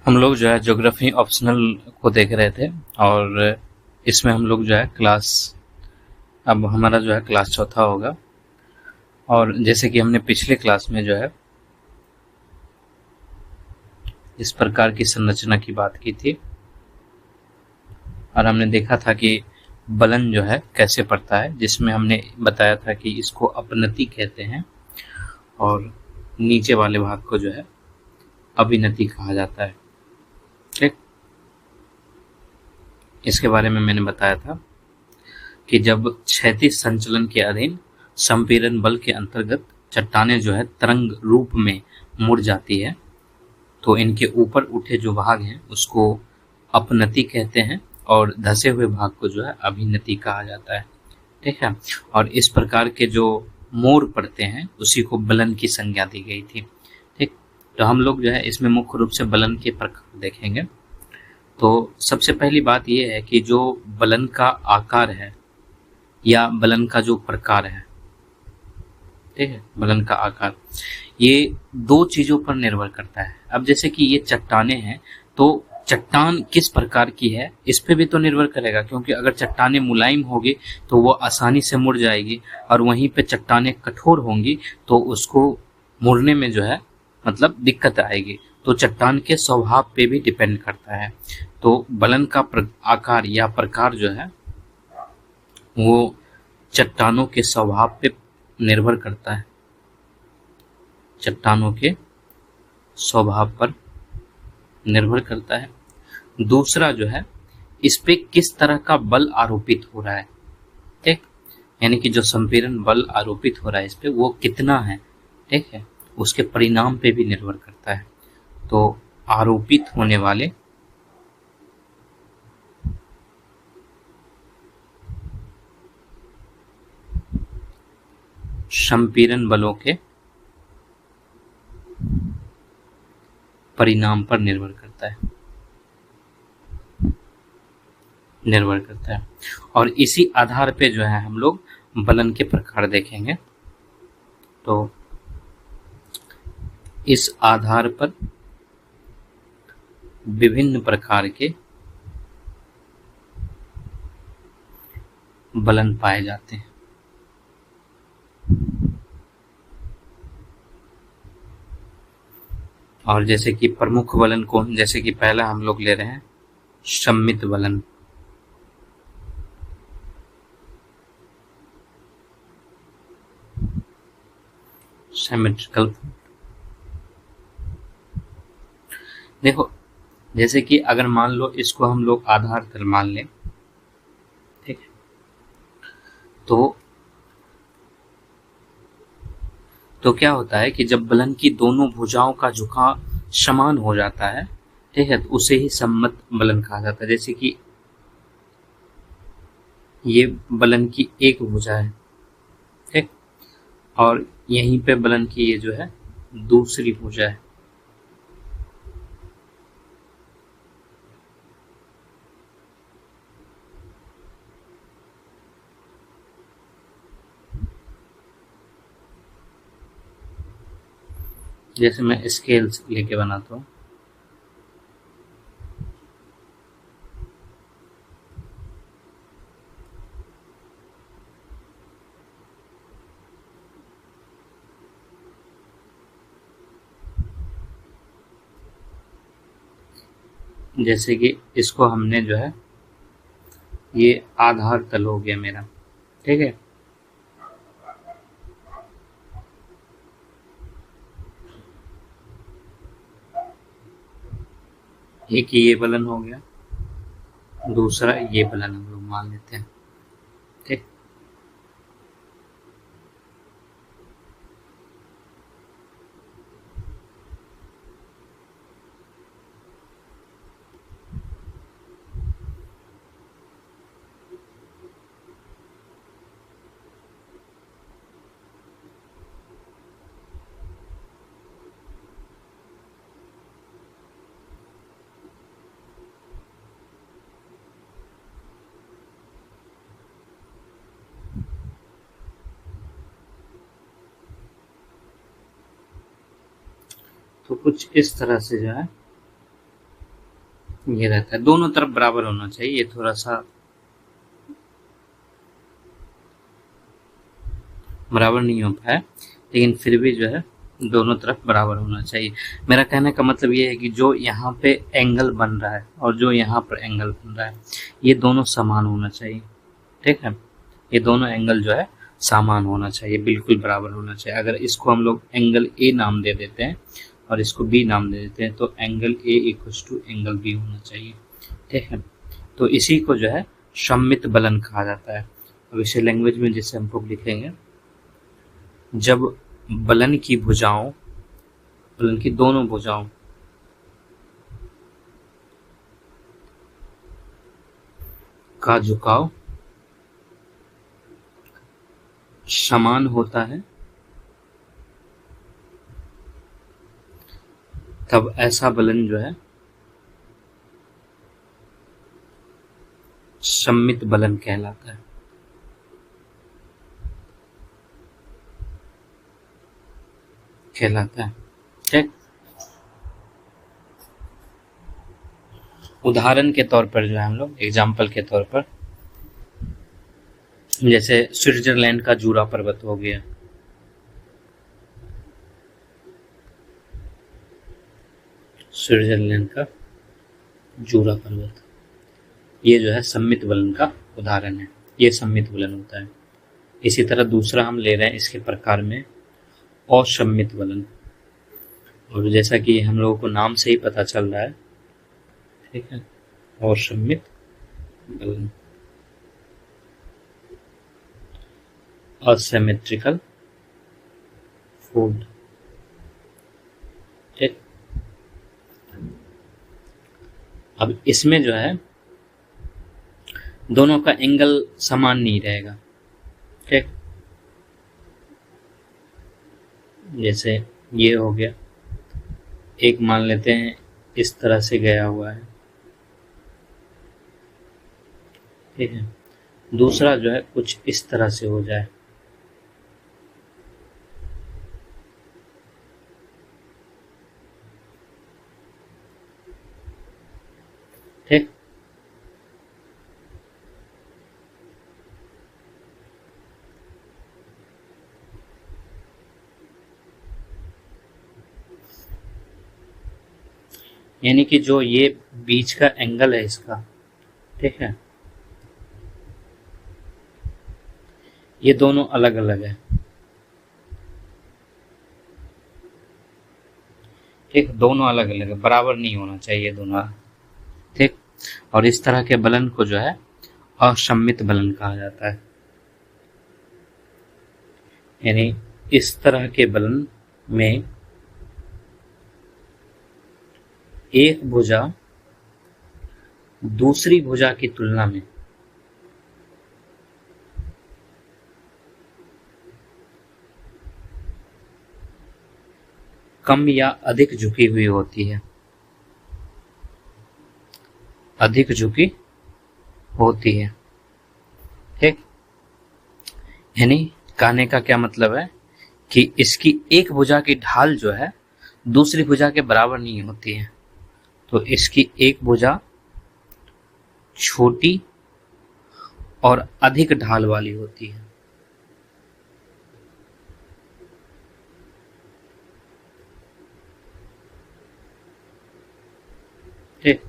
हम लोग जो है ज्योग्राफी ऑप्शनल को देख रहे थे और इसमें हम लोग जो है क्लास अब हमारा जो है क्लास चौथा होगा। और जैसे कि हमने पिछले क्लास में जो है इस प्रकार की संरचना की बात की थी और हमने देखा था कि बलन जो है कैसे पड़ता है, जिसमें हमने बताया था कि इसको अपनति कहते हैं और नीचे वाले भाग को जो है अभिनति कहा जाता है। ठीक, इसके बारे में मैंने बताया था कि जब क्षैतिज संचलन के अधीन संपीड़न बल के अंतर्गत चट्टानें जो है तरंग रूप में मुड़ जाती है तो इनके ऊपर उठे जो भाग हैं उसको अपनति कहते हैं और धसे हुए भाग को जो है अभिनति कहा जाता है। ठीक है, और इस प्रकार के जो मोड़ पड़ते हैं उसी को बलन की संज्ञा दी गई थी। ठीक, तो हम लोग जो है इसमें मुख्य रूप से बलन के प्रकार देखेंगे। तो सबसे पहली बात यह है कि जो बलन का आकार है या बलन का जो प्रकार है, ठीक है, बलन का आकार, ये दो चीजों पर निर्भर करता है। अब जैसे कि ये चट्टानें हैं तो चट्टान किस प्रकार की है इस पे भी तो निर्भर करेगा, क्योंकि अगर चट्टानें मुलायम होगी तो वो आसानी से मुड़ जाएगी और वहीं पे चट्टानें कठोर होंगी तो उसको मुड़ने में जो है मतलब दिक्कत आएगी। तो चट्टान के स्वभाव पे भी डिपेंड करता है। तो बलन का आकार या प्रकार जो है वो चट्टानों के स्वभाव पे निर्भर करता है, चट्टानों के स्वभाव पर निर्भर करता है। दूसरा जो है इस पे किस तरह का बल आरोपित हो रहा है, ठीक, यानी कि जो संपीड़न बल आरोपित हो रहा है इस पे वो कितना है, ठीक है, उसके परिणाम पे भी निर्भर करता है। तो आरोपित होने वाले संपीड़न बलों के परिणाम पर निर्भर करता है और इसी आधार पे जो है हम लोग बलन के प्रकार देखेंगे। तो इस आधार पर विभिन्न प्रकार के बलन पाए जाते हैं। और जैसे कि प्रमुख बलन को, जैसे कि पहला हम लोग ले रहे हैं सम्मित बलन। सिमेट्रिकल, देखो जैसे कि अगर मान लो इसको हम लोग आधार तल मान लें, ठीक है, तो क्या होता है कि जब बलन की दोनों भुजाओं का झुकाव समान हो जाता है, ठीक है, तो उसे ही सम्मत बलन कहा जाता है। जैसे कि ये बलन की एक भुजा है, ठीक, और यहीं पे बलन की ये जो है दूसरी भुजा है। जैसे मैं स्केल लेके बनाता हूँ, जैसे कि इसको हमने जो है ये आधार तल हो गया मेरा, ठीक है, एक ये बलन हो गया, दूसरा ये बलन हम लोग मान लेते हैं, ठीक। तो कुछ इस तरह से जो है ये रहता है, दोनों तरफ बराबर होना चाहिए। ये थोड़ा सा बराबर नहीं हो पाया, लेकिन फिर भी जो है दोनों तरफ बराबर होना चाहिए। मेरा कहने का मतलब ये है कि जो यहाँ पे एंगल बन रहा है और जो यहाँ पर एंगल बन रहा है, ये दोनों समान होना चाहिए। ठीक है, ये दोनों एंगल जो है समान होना चाहिए, बिल्कुल बराबर होना चाहिए। अगर इसको हम लोग एंगल ए नाम दे देते हैं और इसको बी नाम दे देते हैं, तो angle A equals to angle B होना चाहिए। ठीक है, तो इसी को जो है सममित बलन कहा जाता है। अब इसे लैंग्वेज में जैसे हम लोग लिखेंगे, जब बलन की भुजाओं, बलन की दोनों भुजाओं का झुकाव समान होता है, तब ऐसा बलन जो है सममित बलन कहलाता है। ठीक, उदाहरण के तौर पर जो है हम लोग एग्जाम्पल के तौर पर, जैसे स्विट्जरलैंड का जूरा पर्वत हो गया, स्विट्जरलैंड का जूरा पर्वत, ये जो है सममित बलन का उदाहरण है, ये सममित बलन होता है। इसी तरह दूसरा हम ले रहे हैं इसके प्रकार में असममित बलन, और जैसा कि हम लोगों को नाम से ही पता चल रहा है, ठीक है, असममित बलन, असिमेट्रिकल फोर्स। ठीक, अब इसमें जो है दोनों का एंगल समान नहीं रहेगा। ठीक, जैसे ये हो गया, एक मान लेते हैं इस तरह से गया हुआ है, ठीक है, दूसरा जो है कुछ इस तरह से हो जाए। ठीक, यानी कि जो ये बीच का एंगल है इसका, ठीक है, ये दोनों अलग अलग है। ठीक, दोनों अलग अलग है, बराबर नहीं होना चाहिए दोनों। ठीक, और इस तरह के बलन को जो है असममित बलन कहा जाता है। यानी इस तरह के बलन में एक भुजा दूसरी भुजा की तुलना में कम या अधिक झुकी हुई होती है, अधिक झुकी होती है। ठीक, यानी कहने का क्या मतलब है कि इसकी एक भुजा की ढाल जो है दूसरी भुजा के बराबर नहीं होती है, तो इसकी एक भुजा छोटी और अधिक ढाल वाली होती है। ठीक,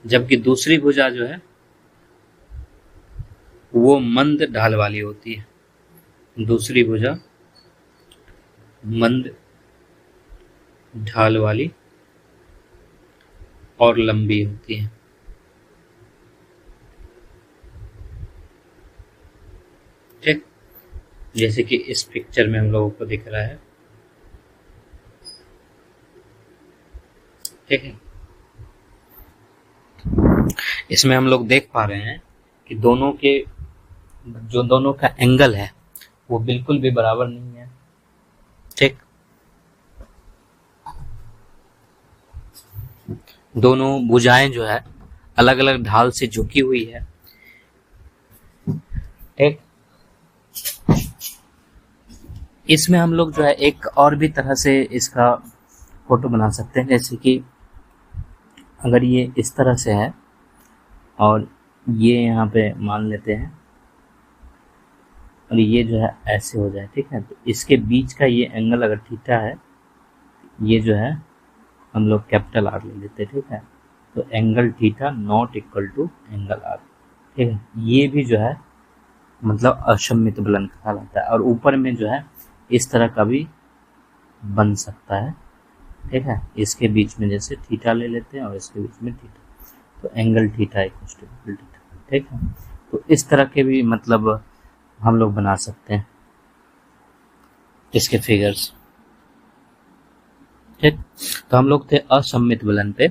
जबकि दूसरी भुजा जो है वो मंद ढाल वाली होती है, दूसरी भुजा मंद ढाल वाली और लंबी होती है। ठीक, जैसे कि इस पिक्चर में हम लोगों को दिख रहा है। ठीक है, इसमें हम लोग देख पा रहे हैं कि दोनों के जो दोनों का एंगल है वो बिल्कुल भी बराबर नहीं है। ठीक, दोनों भुजाएं जो है अलग अलग ढाल से झुकी हुई है। ठीक, इसमें हम लोग जो है एक और भी तरह से इसका फोटो बना सकते हैं, जैसे कि अगर ये इस तरह से है और ये यहाँ पे मान लेते हैं और ये जो है ऐसे हो जाए, ठीक है, तो इसके बीच का ये एंगल अगर थीटा है, ये जो है हम लोग कैपिटल आर ले लेते हैं, ठीक है, तो angle theta not equal to angle R, ठीक है, ये भी जो है मतलब असममित बेलन कहलाता है। और ऊपर में जो है इस तरह का भी बन सकता है, ठीक है, इसके बीच में जैसे थीटा ले लेते हैं और इसके बीच में थीटा, तो angle theta equal to theta, ठीक है, तो इस तरह के भी मतलब हम लोग बना सकते हैं इसके फिगर्स, ठीक। तो हम लोग थे असममित बेलन पे।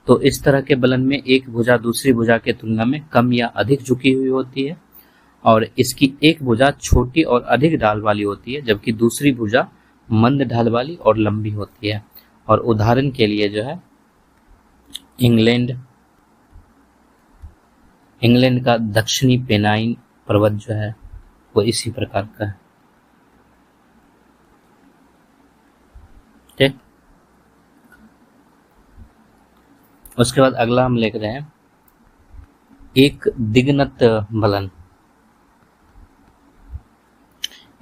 तो इस तरह के बेलन में एक भुजा दूसरी भुजा के तुलना में कम या अधिक झुकी हुई होती है और इसकी एक भुजा छोटी और अधिक ढाल वाली होती है, जबकि दूसरी भुजा मंद ढाल वाली और लंबी होती है। और उदाहरण के लिए जो है इंग्लैंड का दक्षिणी पेनाइन पर्वत जो है वो इसी प्रकार का है, ठीक। उसके बाद अगला हम लिख रहे हैं एक दिग्नत बेलन,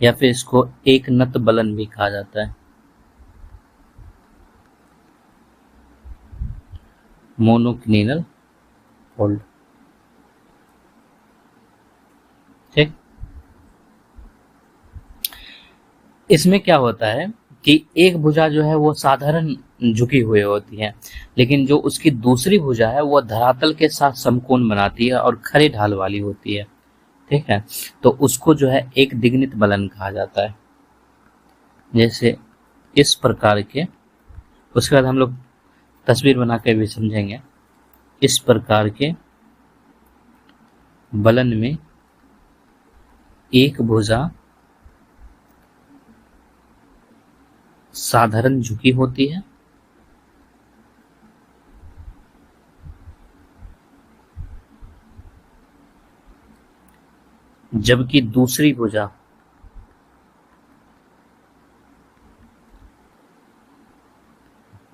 या फिर इसको एक नत बेलन भी कहा जाता है, मोनोक्लिनल फोल्ड, ठीक। इसमें क्या होता है कि एक भुजा जो है वो साधारण झुकी हुई होती है, लेकिन जो उसकी दूसरी भुजा है वो धरातल के साथ समकोण बनाती है और खड़े ढाल वाली होती है, ठीक है, तो उसको जो है एक दिग्नित बेलन कहा जाता है, जैसे इस प्रकार के। उसके बाद हम लोग तस्वीर बना के भी समझेंगे। इस प्रकार के बेलन में एक भुजा साधारण झुकी होती है जबकि दूसरी भुजा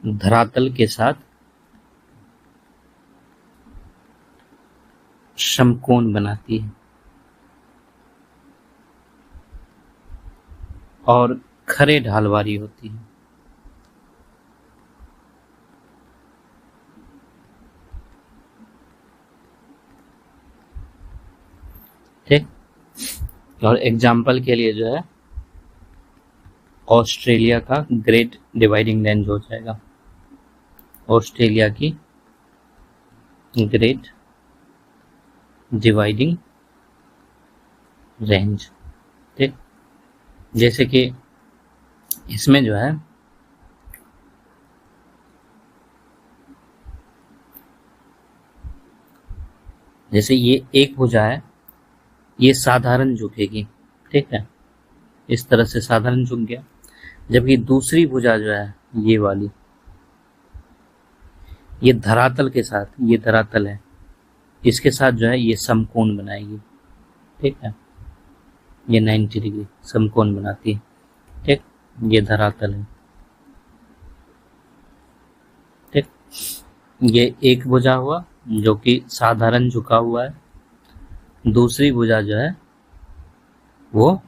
धरातल के साथ समकोण बनाती है और खड़े ढाल वाली होती है, ठीक। और एग्जाम्पल के लिए जो है ऑस्ट्रेलिया का ग्रेट डिवाइडिंग रेंज हो जाएगा, ऑस्ट्रेलिया की ग्रेट डिवाइडिंग रेंज, ठीक। जैसे कि इसमें जो है जैसे ये एक भुजा है, ये साधारण झुकेगी, ठीक है, इस तरह से साधारण झुक गया, जबकि दूसरी भुजा जो है ये वाली, ये धरातल के साथ, ये धरातल है, इसके साथ जो है ये समकोण बनाएगी, ठीक है, ये 90 डिग्री समकोण बनाती है, ठीक, ये धरातल है, ठीक। ये एक भुजा हुआ जो कि साधारण झुका हुआ है, दूसरी भुजा जो है वो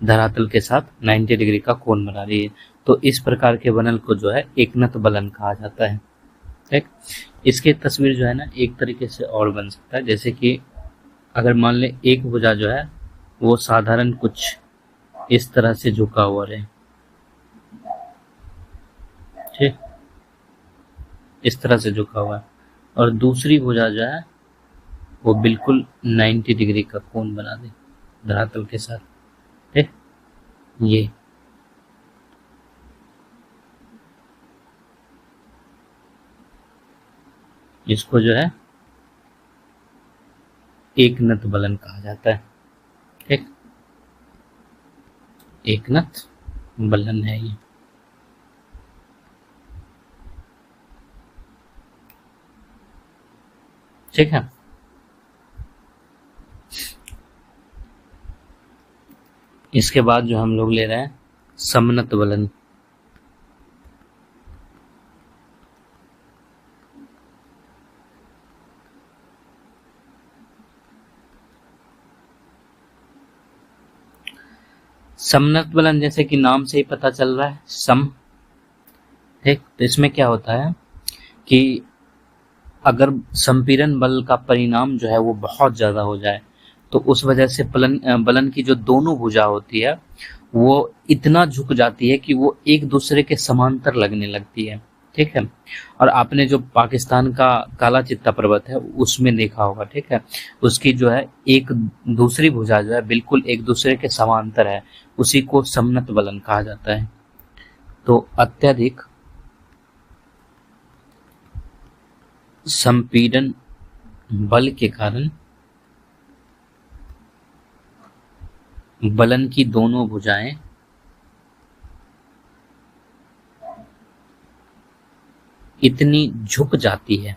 धरातल के साथ 90 डिग्री का कोण बना रही है। तो इस प्रकार के बेलन को जो है एकनत बेलन कहा जाता है, ठीक। इसकी तस्वीर जो है ना एक तरीके से और बन सकता है, जैसे कि अगर मान ले एक भुजा जो है वो साधारण कुछ इस तरह से झुका हुआ रहे, ठीक, इस तरह से झुका हुआ है, और दूसरी भुजा जो है वो बिल्कुल 90 डिग्री का कोण बना दे धरातल के साथ, ठीक। ये इसको जो है एकनत बेलन कहा जाता है, ठीक, एकनत बेलन है ये, ठीक है। इसके बाद जो हम लोग ले रहे हैं समनत बेलन, समनत बलन जैसे कि नाम से ही पता चल रहा है, सम। ठीक, तो इसमें क्या होता है कि अगर संपीड़न बल का परिणाम जो है वो बहुत ज्यादा हो जाए तो उस वजह से बलन की जो दोनों भुजा होती है वो इतना झुक जाती है कि वो एक दूसरे के समांतर लगने लगती है। ठीक है, और आपने जो पाकिस्तान का काला चित्ता पर्वत है उसमें देखा होगा, ठीक है, उसकी जो है एक दूसरी भुजा जो है बिल्कुल एक दूसरे के समांतर है, उसी को समनत बलन कहा जाता है। तो अत्यधिक संपीड़न बल के कारण बलन की दोनों भुजाएं इतनी झुक जाती है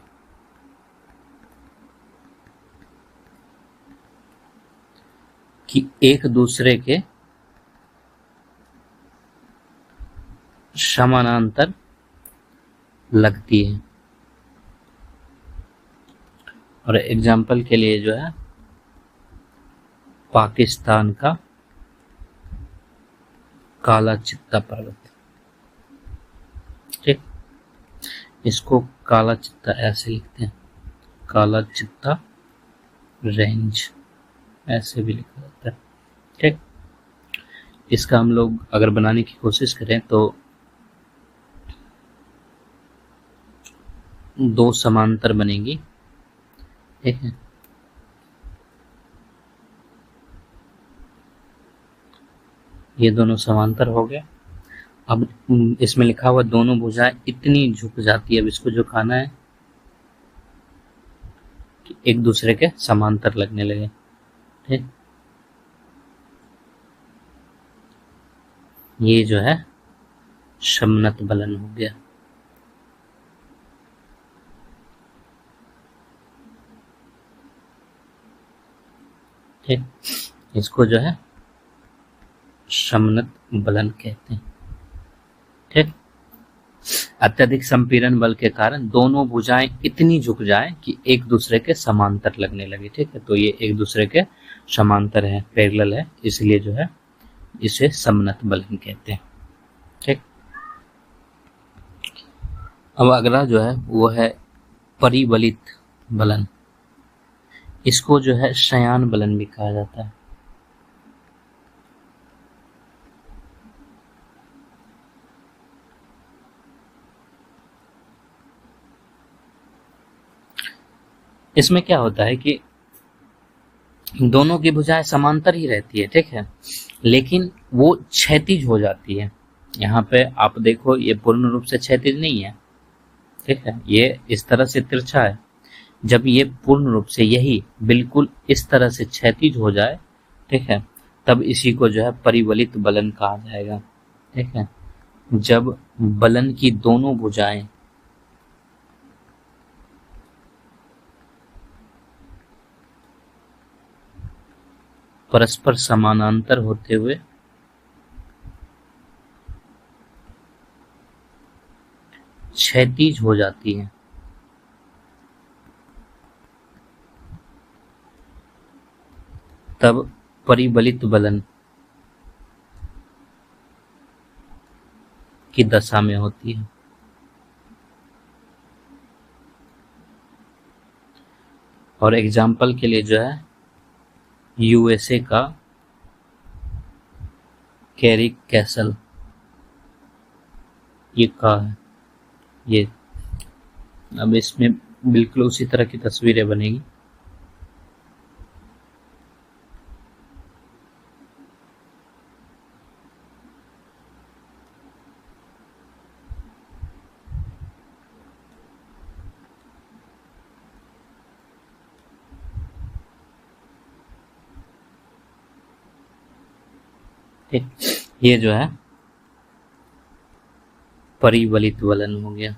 कि एक दूसरे के समानांतर लगती है। और एग्जाम्पल के लिए जो है पाकिस्तान का काला चित्ता पर्वत, ठीक, इसको काला चित्ता ऐसे लिखते हैं, काला चित्ता रेंज ऐसे भी लिखा जाता है। ठीक, इसका हम लोग अगर बनाने की कोशिश करें तो दो समांतर बनेगी। ठीक है, ये दोनों समांतर हो गए। अब इसमें लिखा हुआ दोनों भुजाएं इतनी झुक जाती है, अब इसको झुकाना है कि एक दूसरे के समांतर लगने लगे। ठीक, ये जो है समनत बलन हो गया। ठीक, इसको जो है समनत बलन कहते हैं। ठीक, अत्यधिक संपीड़न बल के कारण दोनों भुजाएं इतनी झुक जाएं कि एक दूसरे के समांतर लगने लगे। ठीक है, तो ये एक दूसरे के समांतर है, पैरेलल है, इसलिए जो है इसे समनत बलन कहते हैं। ठीक, अब अगला जो है वो है परिबलित बलन, इसको जो है शयान बलन भी कहा जाता है। इसमें क्या होता है कि दोनों की भुजाएं समांतर ही रहती है, ठीक है, लेकिन वो क्षैतिज हो जाती है। यहाँ पे आप देखो ये पूर्ण रूप से क्षैतिज नहीं है, ठीक है, ये इस तरह से तिरछा है। जब ये पूर्ण रूप से यही बिल्कुल इस तरह से क्षैतिज हो जाए, ठीक है, तब इसी को जो है परिवलित बलन कहा जाएगा। ठीक है, जब बलन की दोनों भुजाएं परस्पर समानांतर होते हुए क्षैतिज हो जाती है, तब परिबलित बलन की दशा में होती है। और एग्जाम्पल के लिए जो है यूएसए का कैरिक कैसल, ये कहा है ये। अब इसमें बिल्कुल उसी तरह की तस्वीरें बनेगी। ठीक, ये जो है परिबलित बलन हो गया।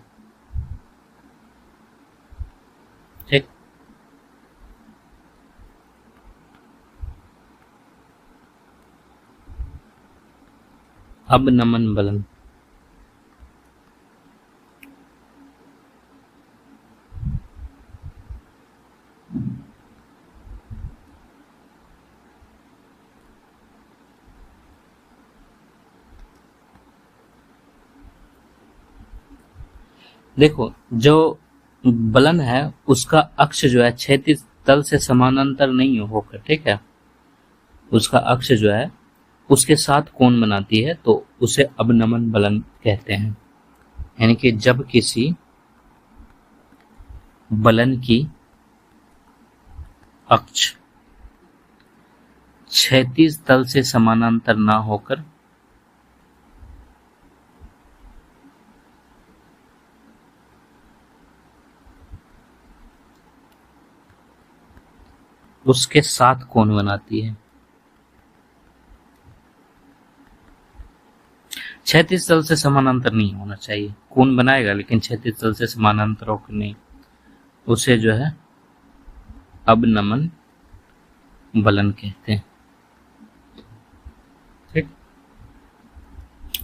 ठीक, अब नमन बलन, देखो, जो बलन है उसका अक्ष जो है क्षैतिज तल से समानांतर नहीं होकर, ठीक है, उसका अक्ष जो है उसके साथ कोण बनाती है, तो उसे अवनमन बलन कहते हैं। यानी कि जब किसी बलन की अक्ष क्षैतिज तल से समानांतर ना होकर उसके साथ कोण बनाती है। क्षैतिज तल से समानांतर नहीं होना चाहिए, कोण बनाएगा लेकिन क्षैतिज तल से समानांतर होकर नहीं, उसे जो है अवनमन बलन कहते हैं। ठीक,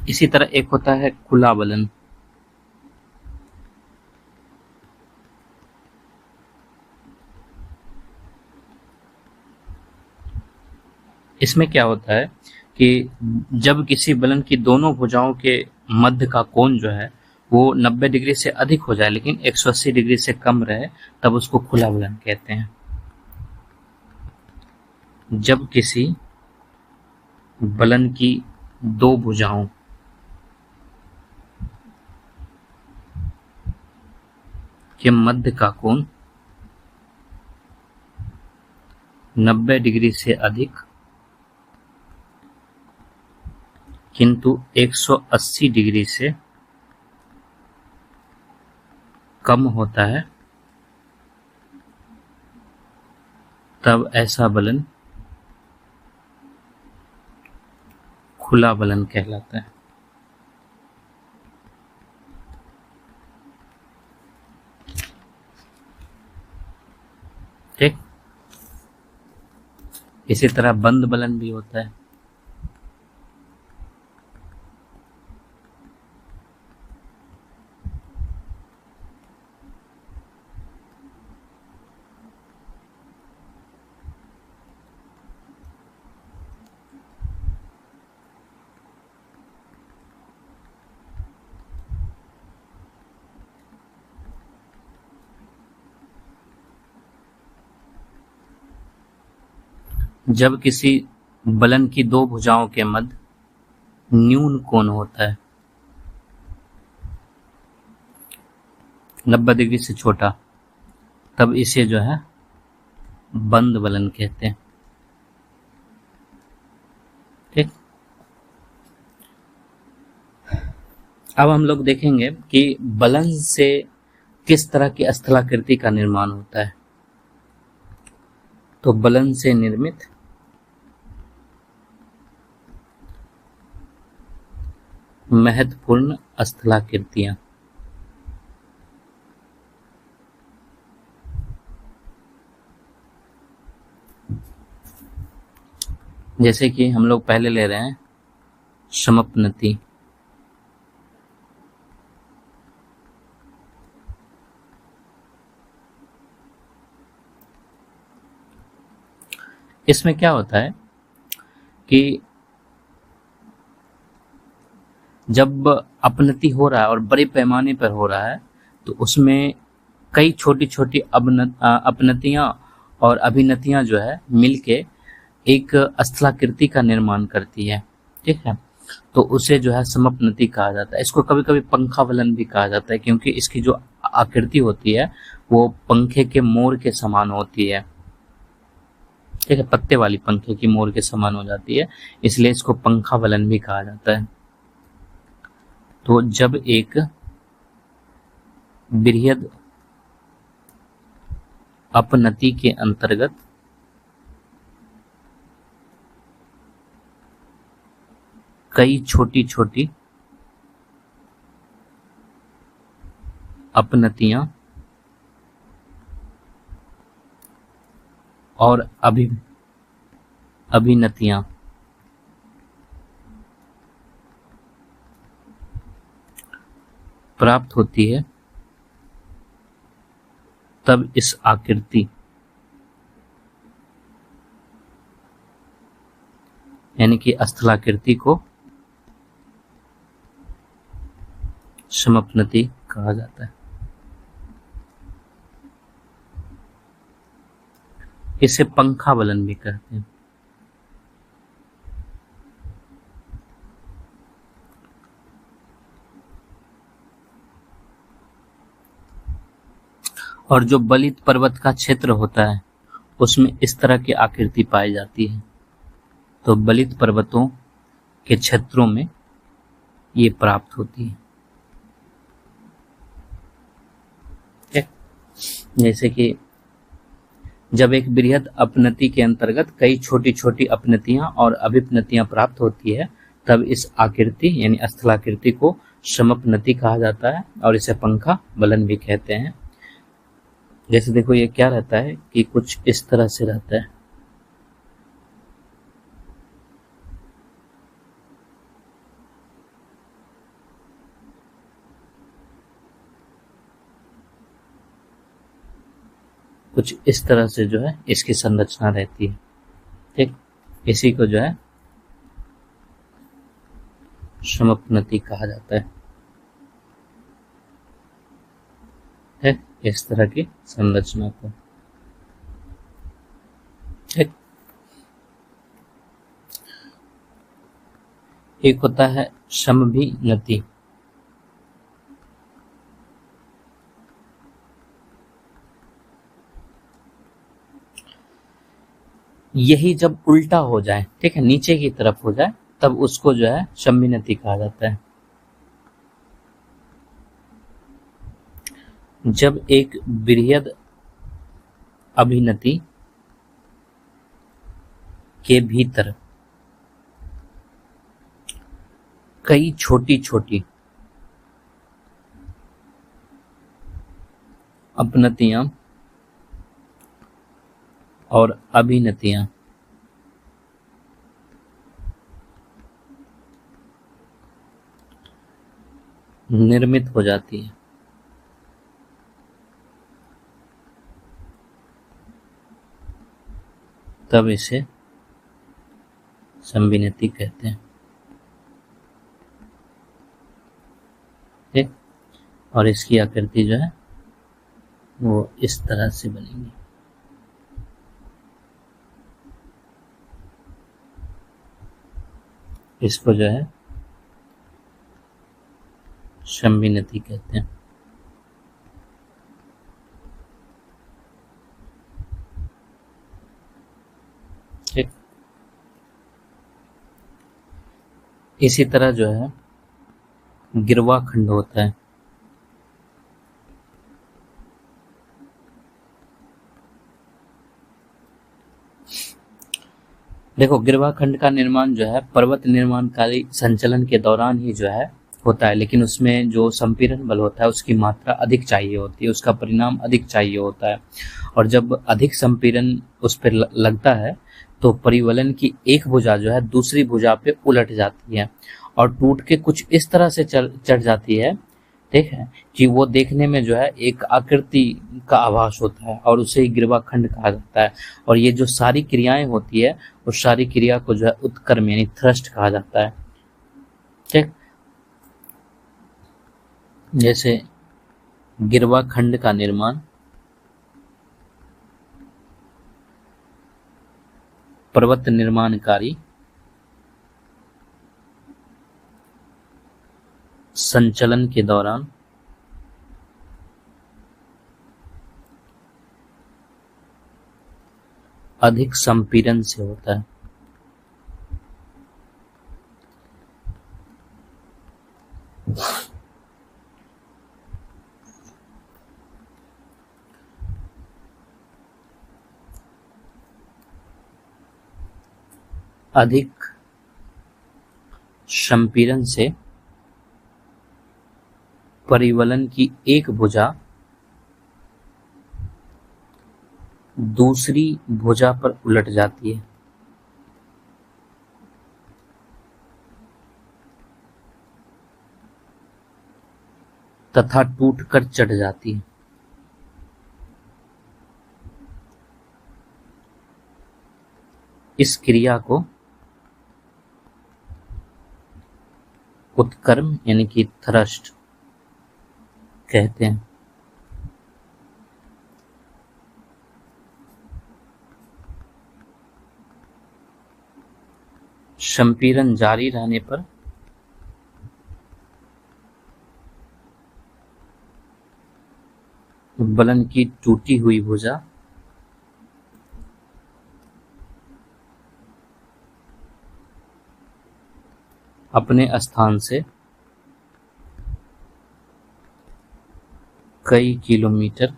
इसी तरह एक होता है खुला बलन। इसमें क्या होता है कि जब किसी बलन की दोनों भुजाओं के मध्य का कोण जो है वो 90 डिग्री से अधिक हो जाए लेकिन 180 डिग्री से कम रहे, तब उसको खुला बलन कहते हैं। जब किसी बलन की दो भुजाओं के मध्य का कोण 90 डिग्री से अधिक किंतु 180 डिग्री से कम होता है, तब ऐसा बलन खुला बलन कहलाता है। ठीक, इसी तरह बंद बलन भी होता है। जब किसी बलन की दो भुजाओं के मध्य न्यून कोण होता है, 90 डिग्री से छोटा, तब इसे जो है बंद बलन कहते हैं। ठीक, अब हम लोग देखेंगे कि बलन से किस तरह की स्थलाकृति का निर्माण होता है। तो बलन से निर्मित महत्वपूर्ण स्थलाकृतियां, जैसे कि हम लोग पहले ले रहे हैं समपनति, इसमें क्या होता है कि जब अपनति हो रहा है और बड़े पैमाने पर हो रहा है, तो उसमें कई छोटी छोटी अपनतियां और अभिनतियां जो है मिलके एक स्थलाकृति का निर्माण करती है। ठीक है, तो उसे जो है समपनति कहा जाता है। इसको कभी कभी पंखा बलन भी कहा जाता है, क्योंकि इसकी जो आकृति होती है वो पंखे के मोर के समान होती है। ठीक है, पत्ते वाली पंखे की मोर के समान हो जाती है, इसलिए इसको पंखा बलन भी कहा जाता है। तो जब एक बृहद अपनति के अंतर्गत कई छोटी छोटी अपनतियां और अभिनतियां प्राप्त होती है, तब इस आकृति यानी कि स्थलाकृति को समपनति कहा जाता है। इसे पंखा बलन भी कहते हैं। और जो बलित पर्वत का क्षेत्र होता है उसमें इस तरह की आकृति पाई जाती है। तो बलित पर्वतों के क्षेत्रों में ये प्राप्त होती है। जैसे कि जब एक बृहद अपनति के अंतर्गत कई छोटी छोटी अपनतियां और अभिपनतियां प्राप्त होती है तब इस आकृति यानी स्थलाकृति को समपनति कहा जाता है और इसे पंखा बलन भी कहते हैं। जैसे देखो ये क्या रहता है कि कुछ इस तरह से रहता है। कुछ इस तरह से जो है इसकी संरचना रहती है। ठीक, इसी को जो है समपनति कहा जाता है। ठीक, इस तरह की संरचना को। ठीक, एक होता है समभिनति। यही जब उल्टा हो जाए, ठीक है, नीचे की तरफ हो जाए तब उसको जो है समभिनति कहा जाता है। जब एक बृहद अभिनति के भीतर कई छोटी छोटी अपनतियां और अभिनतियां निर्मित हो जाती है तब इसे समभिनति कहते हैं। ठीक, और इसकी आकृति जो है वो इस तरह से बनेगी। इसको जो है समभिनति कहते हैं। ठीक, इसी तरह जो है गिरवा खंड होता है। देखो गिरवा खंड का निर्माण जो है पर्वत निर्माणकारी संचलन के दौरान ही जो है होता है, लेकिन उसमें जो संपीड़न बल होता है उसकी मात्रा अधिक चाहिए होती है, उसका परिणाम अधिक चाहिए होता है। और जब अधिक संपीड़न उस पर लगता है तो परिवलन की एक भुजा जो है दूसरी भुजा पे उलट जाती है और टूट के कुछ इस तरह से चढ़ जाती है, ठीक है, कि वो देखने में जो है एक आकृति का आभास होता है और उसे गिरवा खंड कहा जाता है। और ये जो सारी क्रियाएं होती है उस सारी क्रिया को जो है उत्क्रम यानी थ्रस्ट कहा जाता है। ठीक, जैसे गिरवा खंड का निर्माण पर्वत निर्माणकारी संचलन के दौरान अधिक संपीड़न से होता है। अधिक संपीड़न से परिवलन की एक भुजा दूसरी भुजा पर उलट जाती है तथा टूटकर चढ़ जाती है। इस क्रिया को उत्क्रम यानी कि थ्रस्ट कहते हैं। संपीड़न जारी रहने पर बलन की टूटी हुई भुजा अपने स्थान से कई किलोमीटर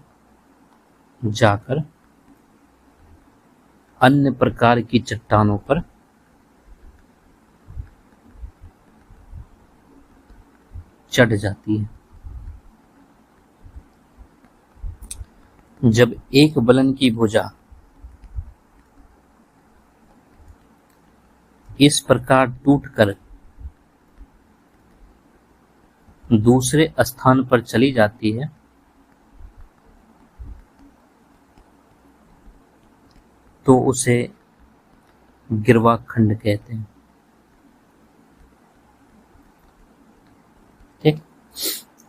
जाकर अन्य प्रकार की चट्टानों पर चढ़ जाती है। जब एक बलन की भुजा इस प्रकार टूटकर दूसरे स्थान पर चली जाती है तो उसे गिरवा खंड कहते हैं। ठीक,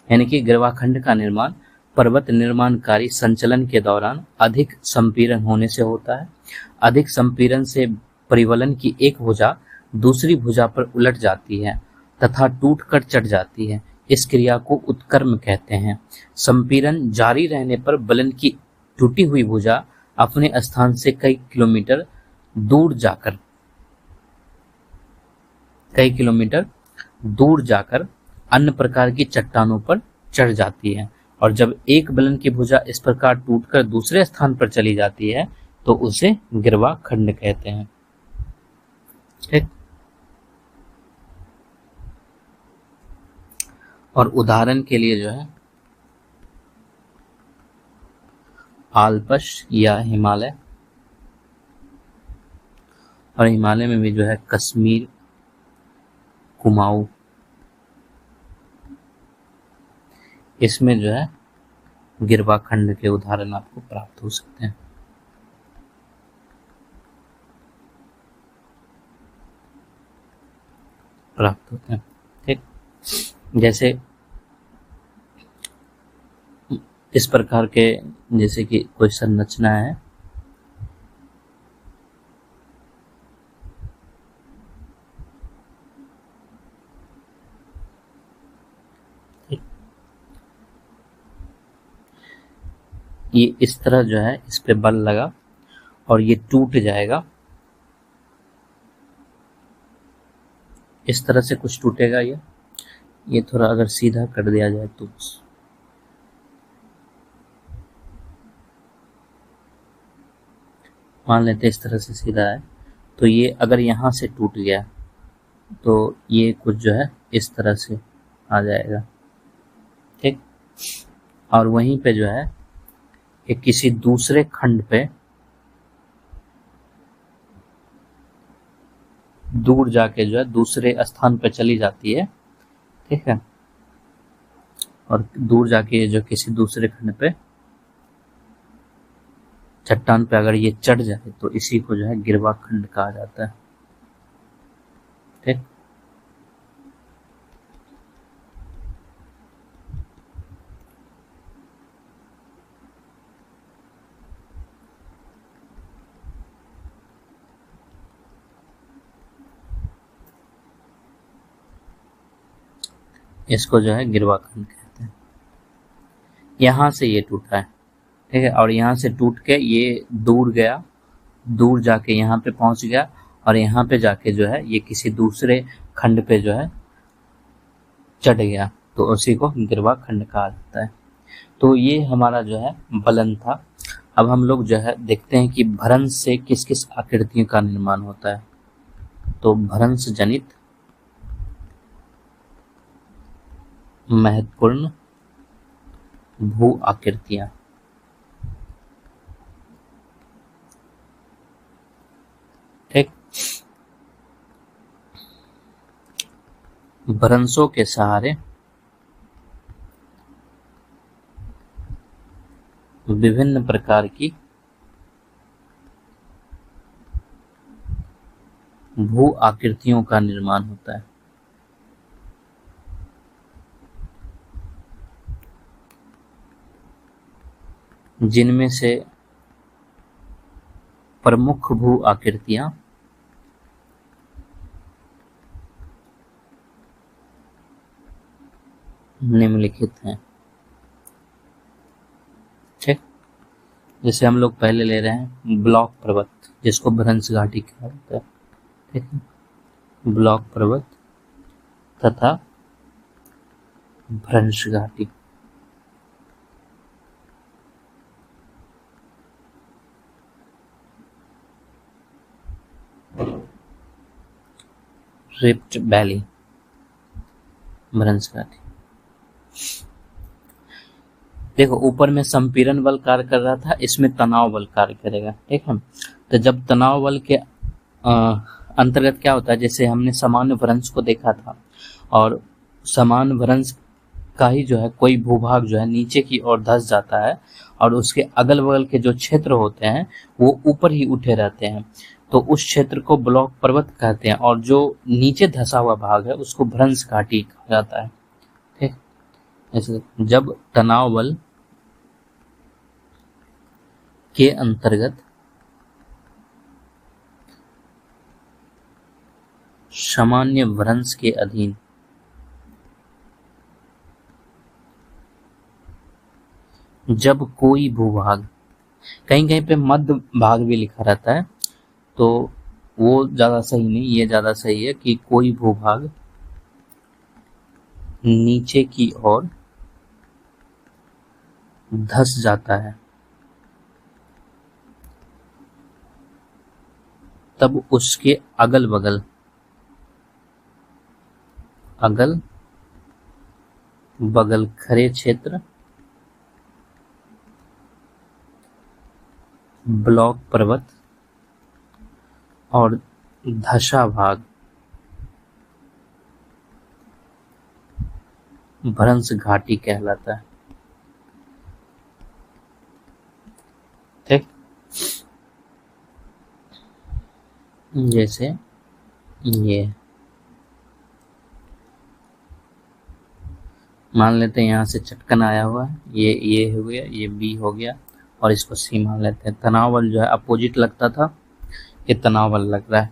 यानी कि गिरवा खंड का निर्माण पर्वत निर्माणकारी संचलन के दौरान अधिक संपीड़न होने से होता है। अधिक संपीड़न से परिवलन की एक भुजा दूसरी भुजा पर उलट जाती है तथा टूटकर चढ़ जाती है। इस क्रिया को उत्क्रम कहते हैं। संपीड़न जारी रहने पर बलन की टूटी हुई भुजा अपने स्थान से कई किलोमीटर दूर जाकर अन्य प्रकार की चट्टानों पर चढ़ जाती है। और जब एक बलन की भुजा इस प्रकार टूटकर दूसरे स्थान पर चली जाती है तो उसे गिरवा खंड कहते हैं। ठीक, और उदाहरण के लिए जो है आल्प्स या हिमालय, और हिमालय में भी जो है कश्मीर, कुमाऊं, इसमें जो है गिरवा खंड के उदाहरण आपको प्राप्त हो सकते हैं। प्राप्त होते हैं। ठीक, जैसे इस प्रकार के, जैसे कि कोई संरचना है, ये इस तरह जो है इस पे बल लगा और ये टूट जाएगा, इस तरह से कुछ टूटेगा। ये थोड़ा अगर सीधा कर दिया जाए तो मान लेते इस तरह से सीधा है, तो ये अगर यहाँ से टूट गया तो ये कुछ जो है इस तरह से आ जाएगा। ठीक, और वहीं पे जो है ये किसी दूसरे खंड पे दूर जाके जो है दूसरे स्थान पे चली जाती है। ठीक है, और दूर जाके जो किसी दूसरे खंड पे चट्टान पे अगर ये चढ़ जाए तो इसी को जो है गिरवा खंड कहा जाता है। ठीक, इसको जो है गिरवा खंड कहते हैं। यहां से ये टूटा है, ठीक है, और यहाँ से टूट के ये दूर गया, दूर जाके यहाँ पे पहुंच गया, और यहाँ पे जाके जो है ये किसी दूसरे खंड पे जो है चढ़ गया, तो उसी को गिरवा खंड कहा जाता है। तो ये हमारा जो है बलन था। अब हम लोग जो है देखते हैं कि भ्रंश से किस किस आकृतियों का निर्माण होता है। तो भ्रंश जनित महत्वपूर्ण भू आकृतियां, ठीक, भ्रंशों के सहारे विभिन्न प्रकार की भू आकृतियों का निर्माण होता है। जिनमें से प्रमुख भू आकृतियां निम्नलिखित हैं। ठीक, जैसे हम लोग पहले ले रहे हैं ब्लॉक पर्वत, जिसको भ्रंश घाटी कहा जाता है। ठीक है, ब्लॉक पर्वत तथा भ्रंश घाटी। रिफ्ट वैली, भ्रंश घाटी। देखो, ऊपर में संपीड़न बल कार्य कर रहा था, इसमें तनाव बल कार्य करेगा। ठीक है, तो जब तनाव बल के अंतर्गत क्या होता है, जैसे हमने सामान्य भ्रंश को देखा था, और समान भ्रंश का ही जो है कोई भूभाग जो है नीचे की ओर धंस जाता है, और उसके अगल बगल के जो क्षेत्र होते हैं वो ऊपर ही उठे रहते हैं, तो उस क्षेत्र को ब्लॉक पर्वत कहते हैं, और जो नीचे धंसा हुआ भाग है उसको भ्रंश घाटी कहा जाता है। ठीक, ऐसे जब तनाव बल के अंतर्गत सामान्य भ्रंश के अधीन जब कोई भूभाग, कहीं कहीं पे मध्य भाग भी लिखा रहता है, तो वो ज्यादा सही नहीं, ये ज्यादा सही है कि कोई भूभाग नीचे की ओर धंस जाता है, तब उसके अगल बगल खड़े क्षेत्र ब्लॉक पर्वत और धसा भाग भ्रंश घाटी कहलाता है। ठीक, जैसे ये मान लेते हैं, यहाँ से चटकन आया हुआ है, ये हो गया, ये बी हो गया, और इसको सी मान लेते हैं। तनाव बल जो है अपोजिट लगता था, ये तनाव बल लग रहा है।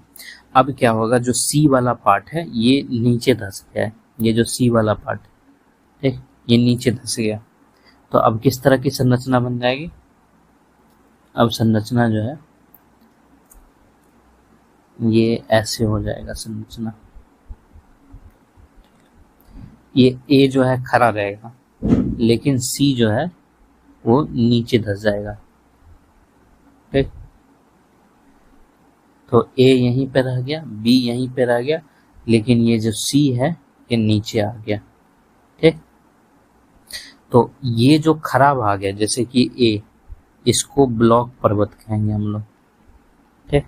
अब क्या होगा, जो सी वाला पार्ट है ये नीचे धंस गया है, ये जो सी वाला पार्ट, ठीक, ये नीचे धंस गया, तो अब किस तरह की संरचना बन जाएगी, अब संरचना जो है ये ऐसे हो जाएगा संरचना। ये ए जो है खड़ा रहेगा, लेकिन सी जो है वो नीचे धंस जाएगा। ठीक, तो ए यहीं पे रह गया, बी यहीं पे रह गया, लेकिन ये जो सी है ये नीचे आ गया। ठीक, तो ये जो खड़ा भाग है, जैसे कि ए, इसको ब्लॉक पर्वत कहेंगे हम लोग। ठीक,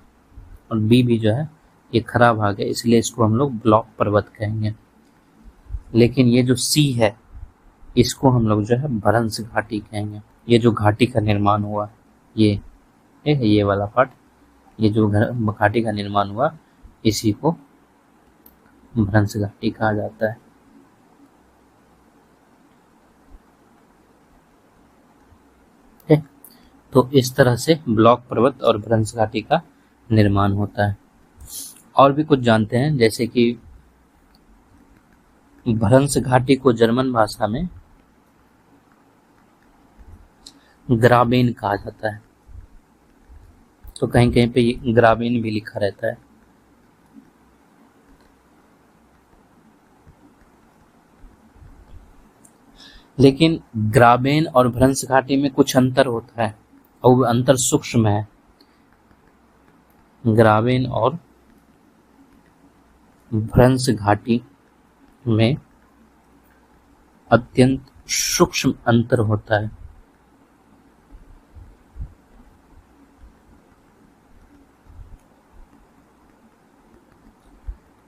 और बी भी जो है ये खड़ा भाग है, इसलिए इसको हम लोग ब्लॉक पर्वत कहेंगे। लेकिन ये जो सी है इसको हम लोग जो है भ्रंश घाटी कहेंगे। ये जो घाटी का निर्माण हुआ, ये वाला पार्ट, ये जो घाटी का निर्माण हुआ, इसी को भ्रंश घाटी कहा जाता है। ठीक, तो इस तरह से ब्लॉक पर्वत और भ्रंश घाटी का निर्माण होता है। और भी कुछ जानते हैं, जैसे कि भ्रंश घाटी को जर्मन भाषा में ग्राबेन कहा जाता है, तो कहीं कहीं पे ग्राबेन भी लिखा रहता है। लेकिन ग्राबेन और भ्रंश घाटी में कुछ अंतर होता है, और वो अंतर सूक्ष्म है। ग्राबेन और भ्रंश घाटी में अत्यंत सूक्ष्म अंतर होता है।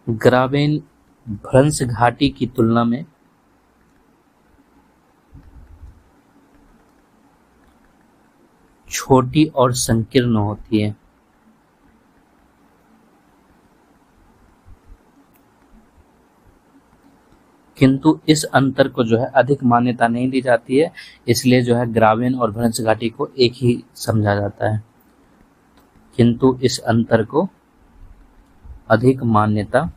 ग्राबेन भ्रंश घाटी की तुलना में छोटी और संकीर्ण होती है, किंतु इस अंतर को जो है अधिक मान्यता नहीं दी जाती है, इसलिए जो है ग्राबेन और भ्रंश घाटी को एक ही समझा जाता है, किंतु इस अंतर को अधिक मान्यता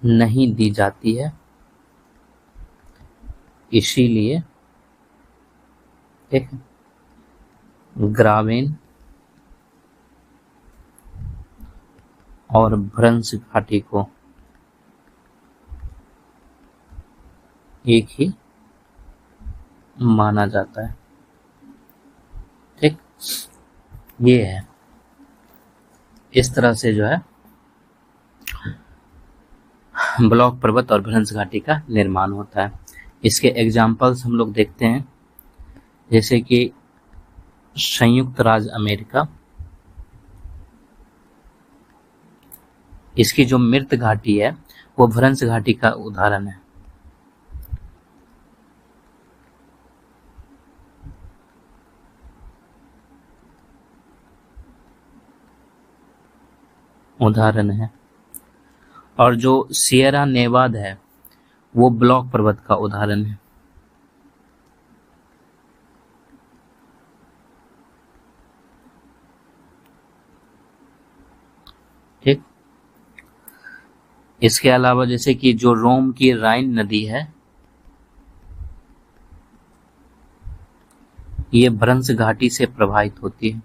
नहीं दी जाती है। इसीलिए ठीक है, ग्रामीण और भ्रंश घाटी को एक ही माना जाता है। ठीक, ये है, इस तरह से जो है ब्लॉक पर्वत और भ्रंश घाटी का निर्माण होता है। इसके एग्जाम्पल्स हम लोग देखते हैं, जैसे कि संयुक्त राज्य अमेरिका, इसकी जो मृत घाटी है वो भ्रंश घाटी का उदाहरण है। और जो सियरा नेवादा है वो ब्लॉक पर्वत का उदाहरण है। ठीक, इसके अलावा जैसे कि जो रोम की राइन नदी है ये भ्रंश घाटी से प्रभावित होती है।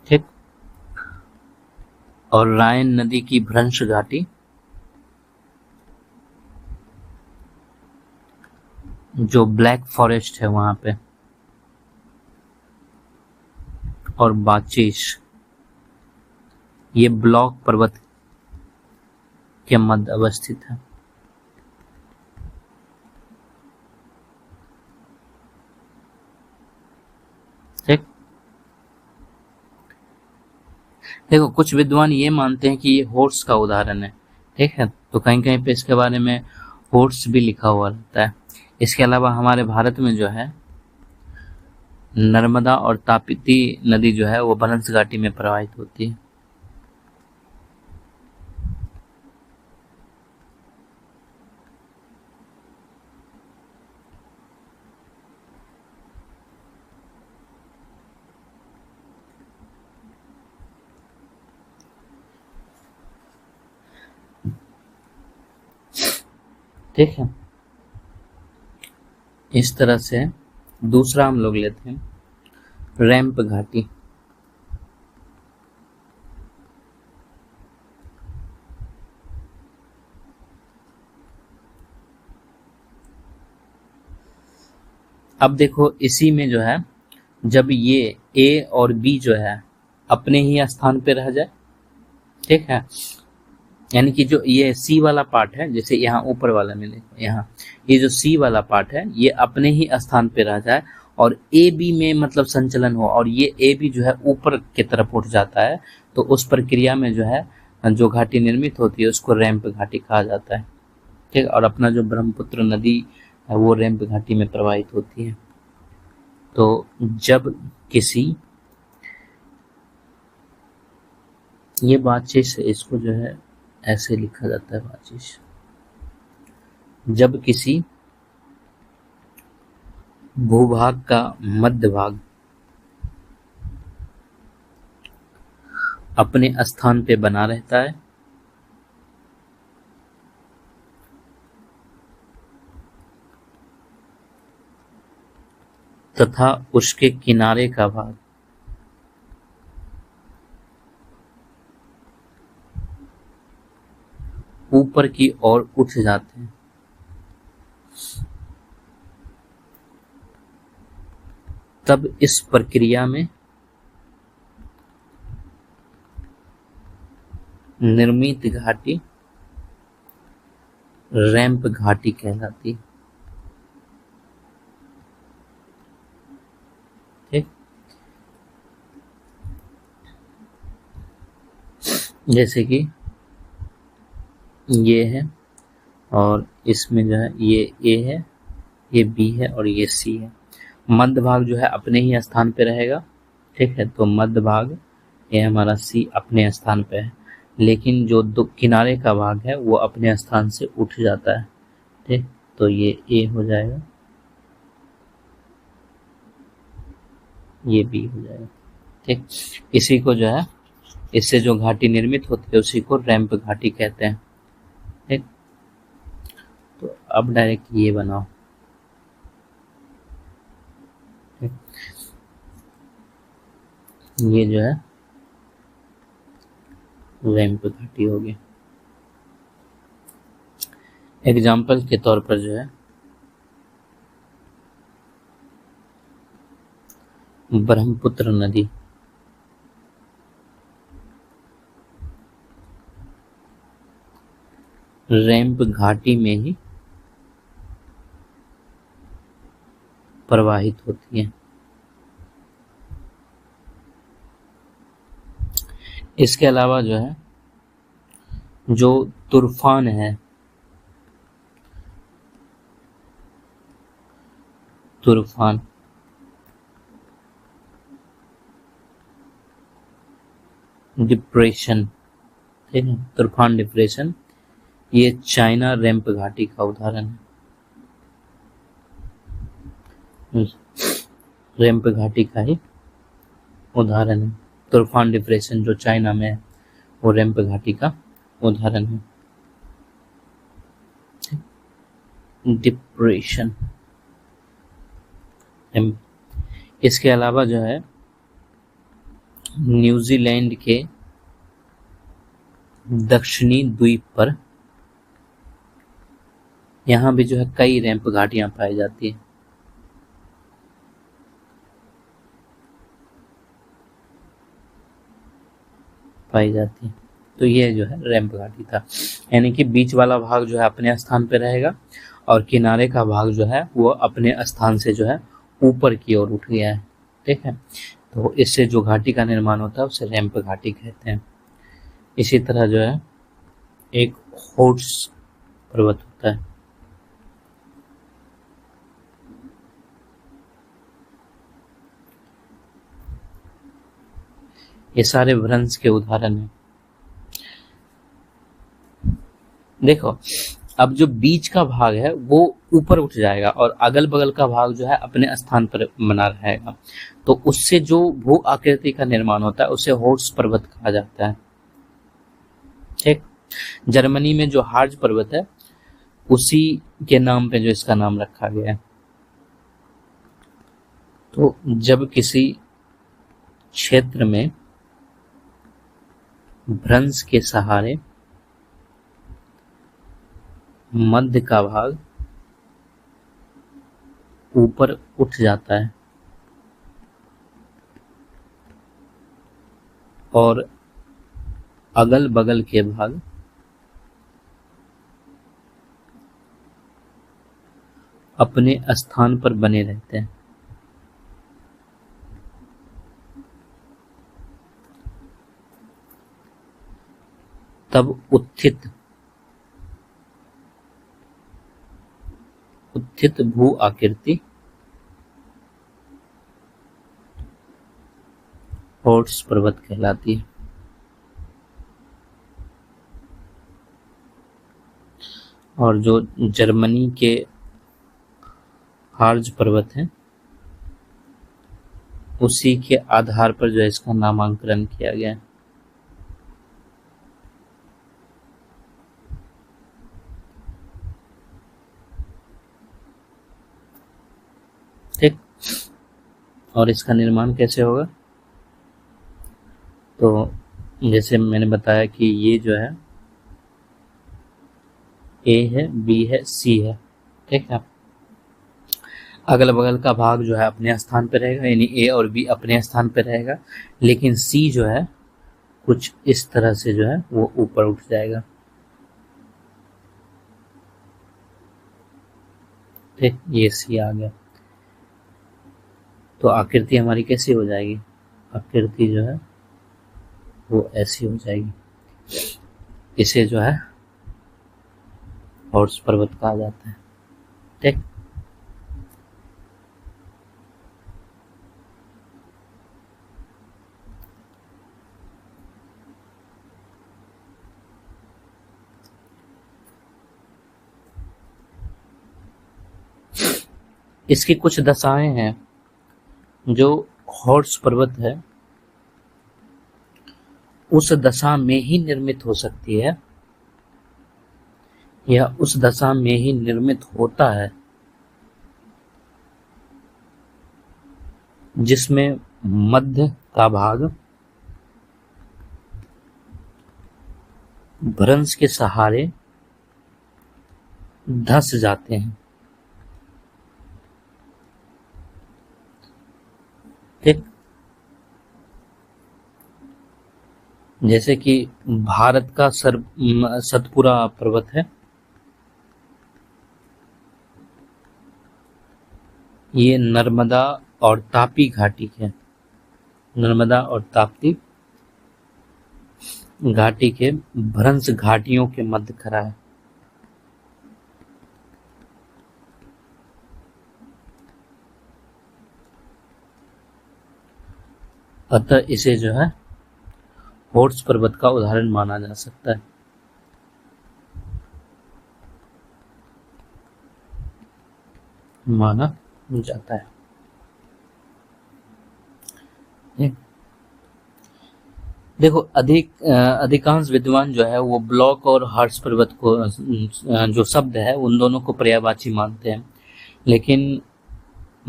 ठीक, और राइन नदी की भ्रंश घाटी जो ब्लैक फॉरेस्ट है वहां पे, और बाचिश ये ब्लॉक पर्वत के मध्य अवस्थित है। ठीक, देखो कुछ विद्वान ये मानते हैं कि ये हॉर्स का उदाहरण है। ठीक है, तो कहीं कहीं पे इसके बारे में हॉर्स भी लिखा हुआ रहता है। इसके अलावा हमारे भारत में जो है नर्मदा और ताप्ती नदी जो है वो भ्रंश घाटी में प्रवाहित होती है। ठीक है, इस तरह से दूसरा हम लोग लेते हैं रैंप घाटी। अब देखो इसी में जो है जब ये ए और बी जो है अपने ही स्थान पे रह जाए, ठीक है, यानी कि जो ये सी वाला पार्ट है, जैसे यहाँ ऊपर वाला में देखो, यहाँ ये जो सी वाला पार्ट है ये अपने ही स्थान पे रह जाए और ए बी में मतलब संचलन हो और ये ए बी जो है ऊपर की तरफ उठ जाता है, तो उस प्रक्रिया में जो है जो घाटी निर्मित होती है उसको रैंप घाटी कहा जाता है। ठीक, और अपना जो ब्रह्मपुत्र नदी है वो रैंप घाटी में प्रवाहित होती है। तो जब किसी, ये बातचीत है, इसको जो है ऐसे लिखा जाता है बातचीत, जब किसी भूभाग का मध्य भाग अपने स्थान पे बना रहता है तथा उसके किनारे का भाग ऊपर की ओर उठ जाते हैं, तब इस प्रक्रिया में निर्मित घाटी रैंप घाटी कहलाती है। ठीक, जैसे कि ये है और इसमें जो है ये ए है, ये बी है और ये सी है। मध्य भाग जो है अपने ही स्थान पे रहेगा। ठीक है, तो मध्य भाग ये हमारा सी अपने स्थान पे है, लेकिन जो दो किनारे का भाग है वो अपने स्थान से उठ जाता है। ठीक, तो ये ए हो जाएगा, ये बी हो जाएगा। ठीक, इसी को जो है, इससे जो घाटी निर्मित होती है उसी को रैंप घाटी कहते हैं। ठीक, तो अब डायरेक्ट ये बनाओ। ठीक, ये जो है रैंप घाटी हो गई। एग्जाम्पल के तौर पर जो है ब्रह्मपुत्र नदी, रैंप घाटी में ही प्रवाहित होती है। इसके अलावा जो है, जो तूफान है, तूफान, डिप्रेशन, ठीक है, तूफान डिप्रेशन, ये चाइना रैंप घाटी का उदाहरण है। रैंप घाटी का ही उदाहरण है। तूफान डिप्रेशन जो चाइना में है वो रैंप घाटी का उदाहरण है। डिप्रेशन। इसके अलावा जो है न्यूजीलैंड के दक्षिणी द्वीप पर यहाँ भी जो है कई रैंप घाटियां पाई जाती है। तो ये जो है रैंप घाटी था, यानी कि बीच वाला भाग जो है अपने स्थान पे रहेगा और किनारे का भाग जो है वो अपने स्थान से जो है ऊपर की ओर उठ गया है। ठीक है, तो इससे जो घाटी का निर्माण होता है उसे रैंप घाटी कहते हैं। इसी तरह जो है एक होर्स पर्वत होता है। ये सारे भ्रंश के उदाहरण हैं। देखो, अब जो बीच का भाग है वो ऊपर उठ जाएगा और अगल बगल का भाग जो है अपने स्थान पर बना रहेगा, तो उससे जो भू आकृति का निर्माण होता है उसे होर्स पर्वत कहा जाता है। ठीक, जर्मनी में जो हार्ज पर्वत है उसी के नाम पे जो इसका नाम रखा गया है। तो जब किसी क्षेत्र में भ्रंश के सहारे मध्य का भाग ऊपर उठ जाता है और अगल बगल के भाग अपने स्थान पर बने रहते हैं, तब उत्थित भू आकृति होर्स पर्वत कहलाती है। और जो जर्मनी के हार्ज पर्वत है उसी के आधार पर जो है इसका नामांकन किया गया है। ठीक, और इसका निर्माण कैसे होगा? तो जैसे मैंने बताया कि ये जो है ए है, बी है, सी है। ठीक है, अगल बगल का भाग जो है अपने स्थान पर रहेगा, यानी ए और बी अपने स्थान पर रहेगा, लेकिन सी जो है कुछ इस तरह से जो है वो ऊपर उठ जाएगा। ठीक, ये सी आ गया। तो आकृति हमारी कैसी हो जाएगी? आकृति जो है वो ऐसी हो जाएगी। इसे जो है हॉर्स पर्वत कहा जाता है। ठीक, इसकी कुछ दशाएं हैं। जो हॉर्स पर्वत है उस दशा में ही निर्मित हो सकती है या उस दशा में ही निर्मित होता है जिसमें मध्य का भाग भ्रंश के सहारे धंस जाते हैं। ठीक, जैसे कि भारत का सतपुरा पर्वत है, ये नर्मदा और तापी घाटी है, नर्मदा और ताप्ती घाटी के भ्रंश घाटियों के मध्य खड़ा है। अतः इसे जो है होर्स पर्वत का उदाहरण माना जा सकता है। माना जाता है। देखो, अधिकांश विद्वान जो है वो ब्लॉक और हर्ष पर्वत को जो शब्द है उन दोनों को पर्यायवाची मानते हैं, लेकिन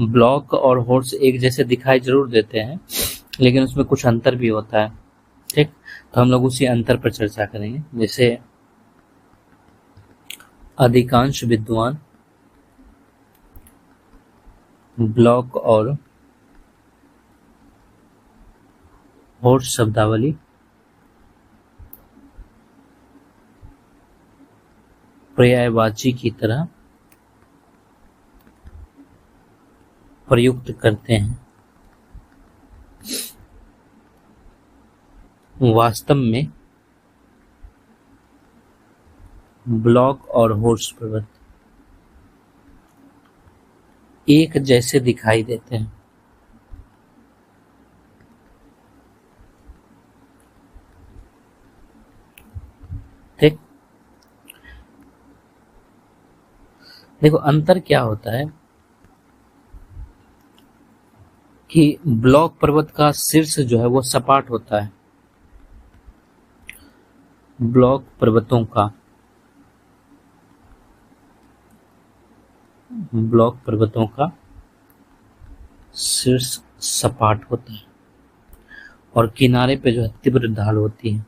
ब्लॉक और हॉर्स एक जैसे दिखाई जरूर देते हैं, लेकिन उसमें कुछ अंतर भी होता है। ठीक, तो हम लोग उसी अंतर पर चर्चा करेंगे। जैसे अधिकांश विद्वान ब्लॉक और हॉर्स शब्दावली पर्यायवाची की तरह प्रयुक्त करते हैं। वास्तव में ब्लॉक और हॉर्स पर्वत एक जैसे दिखाई देते हैं। ठीक, देखो अंतर क्या होता है कि ब्लॉक पर्वत का शीर्ष जो है वो सपाट होता है। ब्लॉक पर्वतों का शीर्ष सपाट होता है और किनारे पे जो है तीव्र ढाल होती है।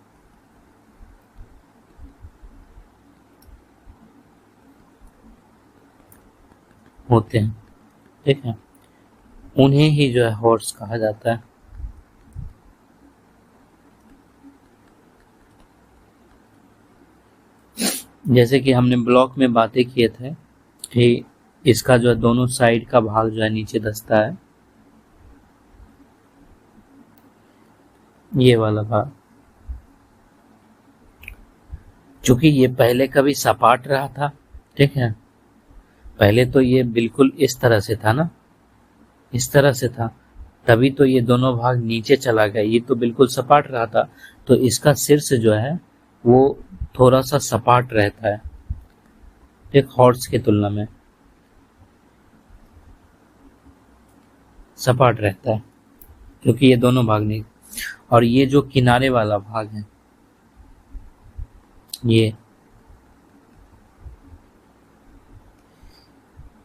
होते हैं, ठीक है, उन्हें ही जो है हॉर्स कहा जाता है। जैसे कि हमने ब्लॉक में बातें किए थे कि इसका जो है दोनों साइड का भाग जो है नीचे धंसता है, ये वाला भाग, क्योंकि ये पहले कभी सपाट रहा था। ठीक है, पहले तो ये बिल्कुल इस तरह से था ना, इस तरह से था, तभी तो ये दोनों भाग नीचे चला गया। ये तो बिल्कुल सपाट रहा था, तो इसका शीर्ष जो है वो थोड़ा सा सपाट रहता है, एक हॉर्स की तुलना में सपाट रहता है, क्योंकि ये दोनों भाग नहीं। और ये जो किनारे वाला भाग है,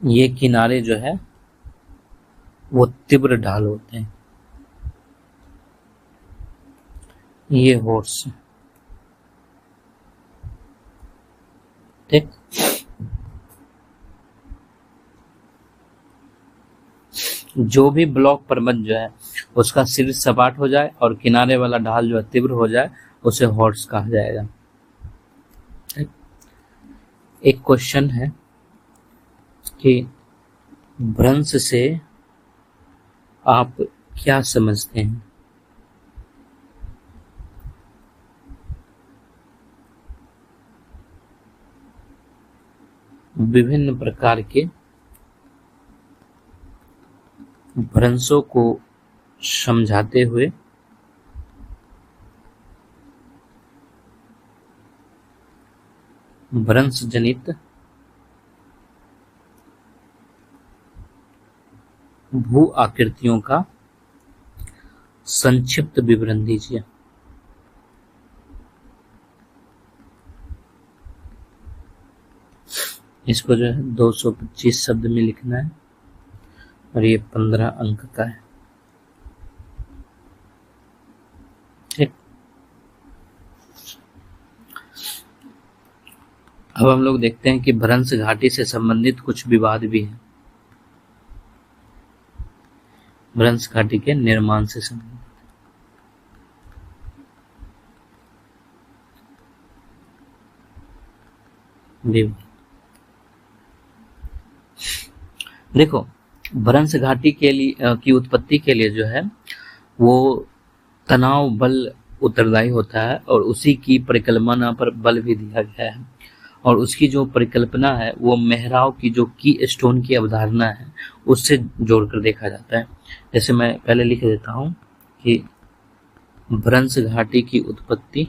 ये किनारे जो है वो तीव्र ढाल होते हैं। ये हॉर्स, ठीक, जो भी ब्लॉक पर्वत जो है उसका शीर्ष सपाट हो जाए और किनारे वाला ढाल जो है तीव्र हो जाए, उसे हॉर्स कहा जाएगा। एक क्वेश्चन है कि भ्रंश से आप क्या समझते हैं? विभिन्न प्रकार के भ्रंशों को समझाते हुए भ्रंश जनित भू आकृतियों का संक्षिप्त विवरण दीजिए। इसको जो है 225 शब्द में लिखना है और ये 15 अंक का है। ठीक, अब हम लोग देखते हैं कि भ्रंश घाटी से संबंधित कुछ विवाद भी है। भ्रंश घाटी के निर्माण से संबंधित विवाद। देखो, भ्रंश घाटी के लिए की उत्पत्ति के लिए जो है वो तनाव बल उत्तरदायी होता है और उसी की परिकल्पना पर बल भी दिया गया है। और उसकी जो परिकल्पना है वो मेहराव की जो की स्टोन की अवधारणा है उससे जोड़कर देखा जाता है। जैसे मैं पहले लिख देता हूं कि भ्रंश घाटी की उत्पत्ति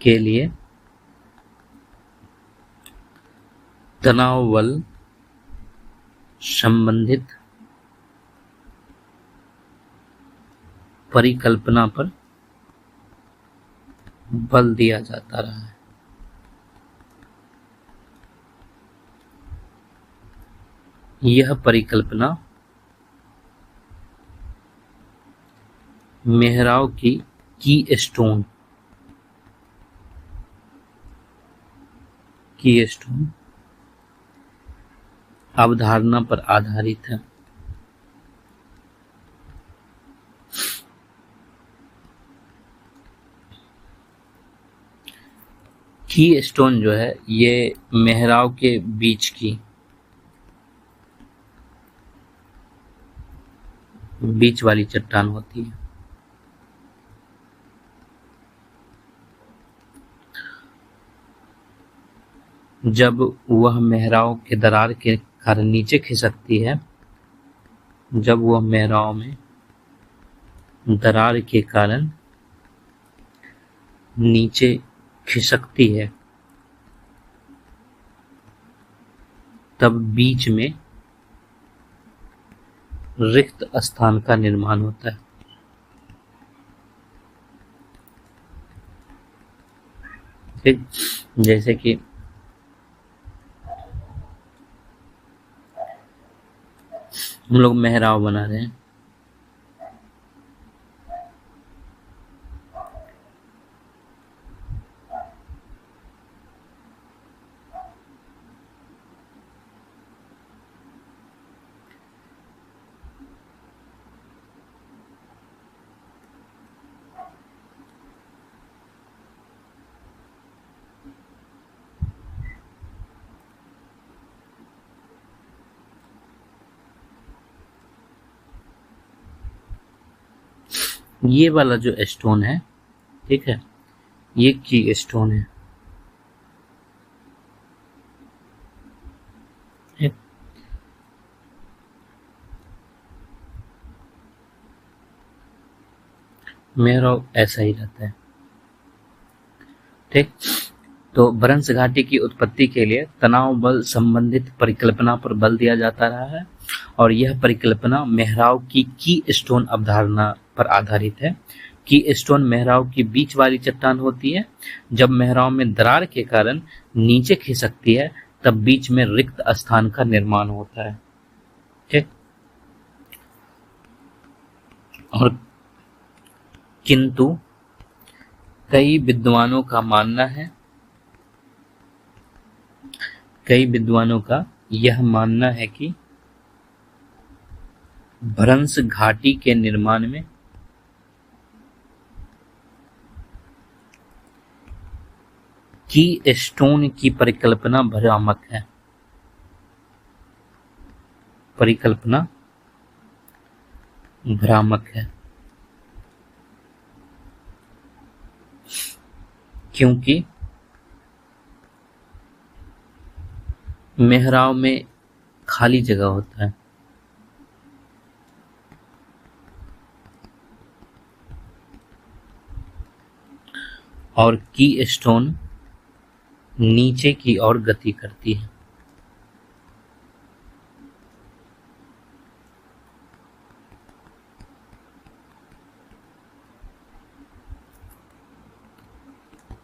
के लिए तनाव बल संबंधित परिकल्पना पर बल दिया जाता रहा है। यह परिकल्पना मेहराव की स्टोन अवधारणा पर आधारित है। की स्टोन जो है ये मेहराव के बीच वाली चट्टान होती है। जब वह मेहराव के दरार के कारण नीचे खिसकती है, जब वह मेहराव में दरार के कारण नीचे खिसकती है तब बीच में रिक्त स्थान का निर्माण होता है। ठीक, जैसे कि हम लोग मेहराव बना रहे हैं, ये वाला जो स्टोन है, ठीक है, ये की स्टोन है। मेहराव ऐसा ही रहता है। ठीक, तो भ्रंश घाटी की उत्पत्ति के लिए तनाव बल संबंधित परिकल्पना पर बल दिया जाता रहा है और यह परिकल्पना मेहराव की स्टोन अवधारणा पर आधारित है। की स्टोन मेहराव की बीच वाली चट्टान होती है। जब मेहराव में दरार के कारण नीचे खिसकती है तब बीच में रिक्त स्थान का निर्माण होता है। ठीक, और किंतु कई विद्वानों का यह मानना है कि भ्रंश घाटी के निर्माण में की स्टोन की परिकल्पना भ्रामक है। क्योंकि मेहराव में खाली जगह होता है और की स्टोन नीचे की ओर गति करती है।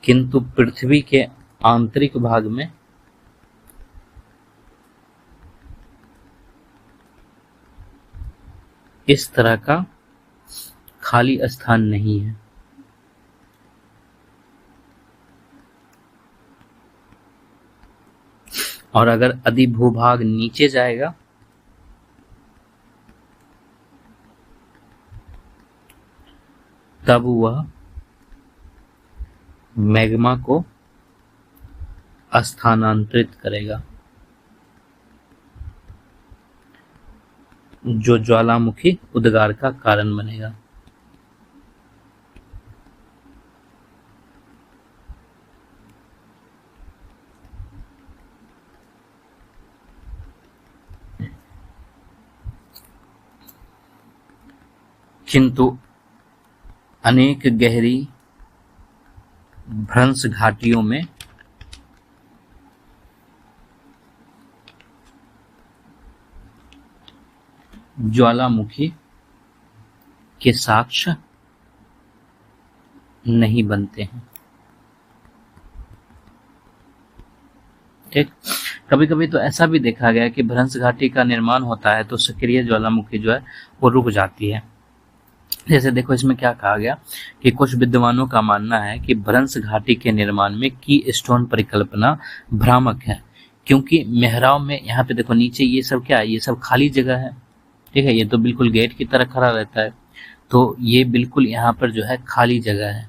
किंतु पृथ्वी के आंतरिक भाग में इस तरह का खाली स्थान नहीं है। और अगर अधिभूभाग नीचे जाएगा तब वह मैग्मा को स्थानांतरित करेगा, जो ज्वालामुखी उद्गार का कारण बनेगा। किंतु अनेक गहरी भ्रंश घाटियों में ज्वालामुखी के साक्ष्य नहीं बनते हैं। ठीक, कभी कभी तो ऐसा भी देखा गया है कि भ्रंश घाटी का निर्माण होता है तो सक्रिय ज्वालामुखी जो है वो रुक जाती है। जैसे देखो इसमें क्या कहा गया कि कुछ विद्वानों का मानना है कि भ्रंश घाटी के निर्माण में की स्टोन परिकल्पना भ्रामक है, क्योंकि मेहराब में यहाँ पे देखो नीचे ये सब क्या है, ये सब खाली जगह है। ठीक है, ये तो बिल्कुल गेट की तरह खड़ा रहता है, तो ये बिल्कुल यहाँ पर जो है खाली जगह है।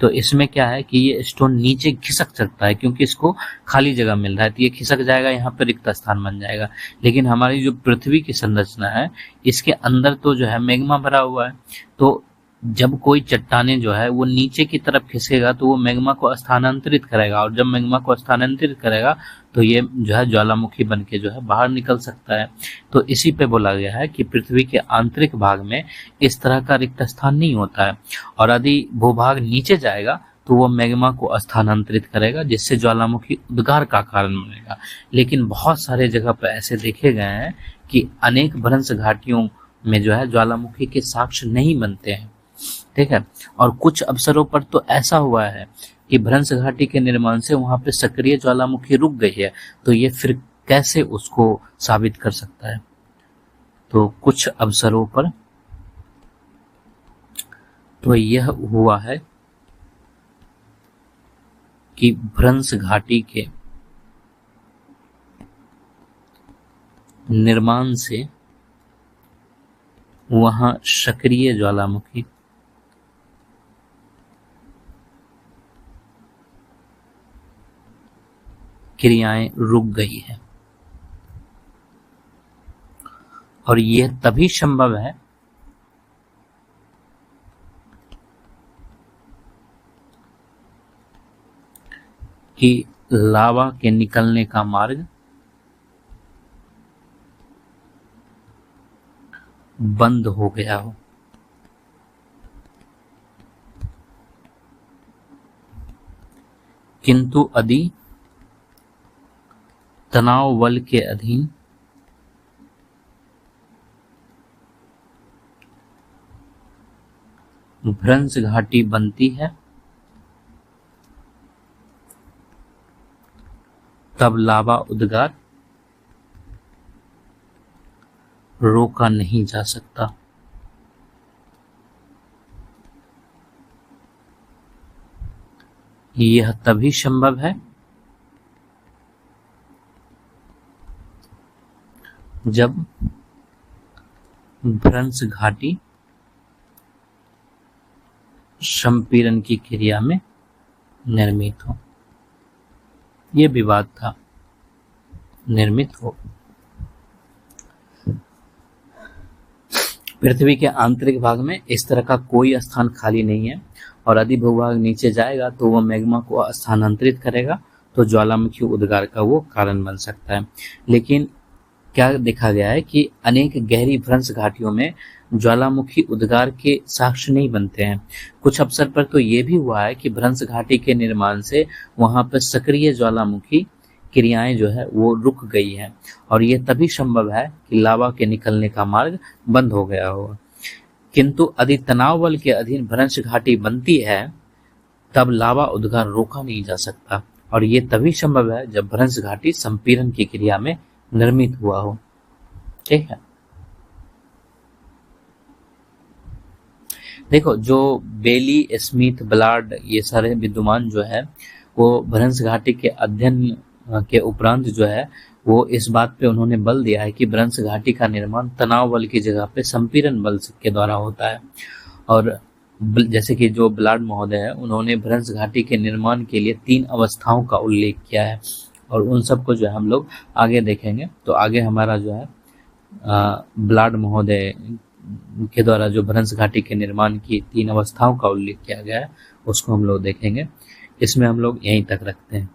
तो इसमें क्या है कि ये स्टोन नीचे खिसक सकता है, क्योंकि इसको खाली जगह मिल रहा है, तो ये खिसक जाएगा, यहाँ पर रिक्त स्थान बन जाएगा। लेकिन हमारी जो पृथ्वी की संरचना है इसके अंदर तो जो है मैग्मा भरा हुआ है, तो जब कोई चट्टाने जो है वो नीचे की तरफ खिसकेगा तो वो मैग्मा को स्थानांतरित करेगा, और जब मैग्मा को स्थानांतरित करेगा तो ये जो है ज्वालामुखी बन के जो है बाहर निकल सकता है। तो इसी पे बोला गया है कि पृथ्वी के आंतरिक भाग में इस तरह का रिक्त स्थान नहीं होता है, और यदि भूभाग नीचे जाएगा तो वो मैग्मा को स्थानांतरित करेगा, जिससे ज्वालामुखी उद्गार का कारण बनेगा। लेकिन बहुत सारे जगह पर ऐसे देखे गए हैं कि अनेक भ्रंश घाटियों में जो है ज्वालामुखी के साक्ष्य नहीं बनते हैं। ठीक है, और कुछ अवसरों पर तो ऐसा हुआ है कि भ्रंश घाटी के निर्माण से वहां पे सक्रिय ज्वालामुखी रुक गई है, तो ये फिर कैसे उसको साबित कर सकता है? तो कुछ अवसरों पर तो यह हुआ है कि भ्रंश घाटी के निर्माण से वहां सक्रिय ज्वालामुखी क्रियाएं रुक गई है, और यह तभी संभव है कि लावा के निकलने का मार्ग बंद हो गया हो। किंतु यदि तनाव बल के अधीन भ्रंश घाटी बनती है तब लावा उद्गार रोका नहीं जा सकता। यह तभी संभव है जब भ्रंश घाटी संपीड़न की क्रिया में निर्मित हो। यह विवाद था, निर्मित हो। पृथ्वी के आंतरिक भाग में इस तरह का कोई स्थान खाली नहीं है, और यदि भूभाग नीचे जाएगा तो वह मैग्मा को स्थानांतरित करेगा, तो ज्वालामुखी उद्गार का वो कारण बन सकता है। लेकिन क्या देखा गया है कि अनेक गहरी भ्रंश घाटियों में ज्वालामुखी उद्गार के साक्ष्य नहीं बनते हैं। कुछ अवसर पर तो ये भी हुआ है कि भ्रंश घाटी के निर्माण से वहां पर सक्रिय ज्वालामुखी क्रियाएं जो है वो रुक गई हैं, और ये तभी संभव है कि लावा के निकलने का मार्ग बंद हो गया होगा। किंतु यदि तनाव बल के अधीन भ्रंश घाटी बनती है तब लावा उद्गार रोका नहीं जा सकता, और ये तभी संभव है जब भ्रंश घाटी संपीड़न की क्रिया में निर्मित हुआ हो। ठीक है, देखो, जो बेली, स्मिथ, ब्लाड, ये सारे विद्वान जो है वो भ्रंश घाटी के अध्ययन के उपरांत जो है वो इस बात पे उन्होंने बल दिया है कि भ्रंश घाटी का निर्माण तनाव बल की जगह पे संपीड़न बल के द्वारा होता है। और जैसे कि जो ब्लाड महोदय है उन्होंने भ्रंश घाटी के निर्माण के लिए 3 अवस्थाओं का उल्लेख किया है, और उन सबको जो है हम लोग आगे देखेंगे। तो आगे हमारा जो है ब्लाड महोदय के द्वारा जो भ्रंश घाटी के निर्माण की 3 अवस्थाओं का उल्लेख किया गया है उसको हम लोग देखेंगे। इसमें हम लोग यहीं तक रखते हैं।